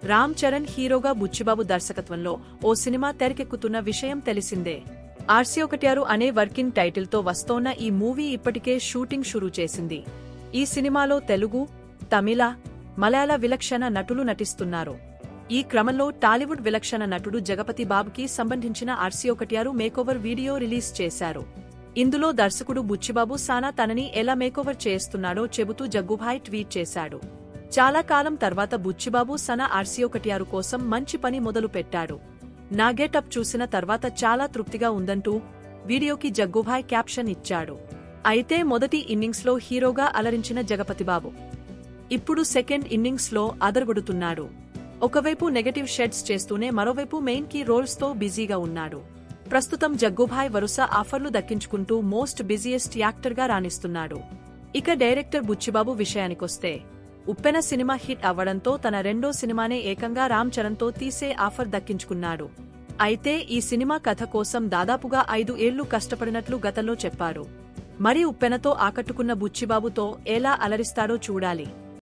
రామ్ చరణ్ హీరోగా బుచ్చిబాబు దర్శకత్వంలో ఓ సినిమా తెరకెక్కుతున్న విషయం తెలిసిందే. RC1 అనే వర్కింగ్ టైటిల్తో వస్తోన్న ఈ మూవీ ఇప్పటికే షూటింగ్ షురూ చేసింది. ఈ సినిమాలో తెలుగు, తమిళ, మలయాళ విలక్షణ నటులు నటిస్తున్నారు. ఈ క్రమంలో టాలీవుడ్ విలక్షణ నటుడు జగపతి బాబుకి సంబంధించిన RC1 మేకోవర్ వీడియో రిలీజ్ చేశారు. ఇందులో దర్శకుడు బుచ్చిబాబు సానా తనని ఎలా మేకోవర్ చేస్తున్నాడో చెబుతూ జగ్గుభాయ్ ట్వీట్ చేశాడు. చాలా కాలం తర్వాత బుచ్చిబాబు సన RC1 కోసం మంచి పని మొదలు పెట్టాడు. నా గెటప్ చూసిన తర్వాత చాలా తృప్తిగా ఉందంటూ వీడియోకి జగ్గుభాయ్ క్యాప్షన్ ఇచ్చాడు. అయితే మొదటి ఇన్నింగ్స్లో హీరోగా అలరించిన జగపతిబాబు ఇప్పుడు సెకండ్ ఇన్నింగ్స్లో అదరగొడుతున్నాడు. ఒకవైపు నెగటివ్ షెడ్స్ చేస్తూనే మరోవైపు మెయిన్ కీ రోల్స్తో బిజీగా ఉన్నాడు. ప్రస్తుతం జగ్గుభాయ్ వరుస ఆఫర్లు దక్కించుకుంటూ మోస్ట్ బిజియెస్ట్ యాక్టర్గా రాణిస్తున్నాడు. ఇక డైరెక్టర్ బుచ్చిబాబు విషయానికొస్తే ఉప్పెన సినిమా హిట్ అవ్వడంతో తన రెండో సినిమానే ఏకంగా రామ్ చరణ్తో తీసే ఆఫర్ దక్కించుకున్నాడు. అయితే ఈ సినిమా కథ కోసం దాదాపుగా 5 ఏళ్లు కష్టపడినట్లు గతంలో చెప్పారు. మరి ఉప్పెనతో ఆకట్టుకున్న బుచ్చిబాబుతో ఎలా అలరిస్తాడో చూడాలి.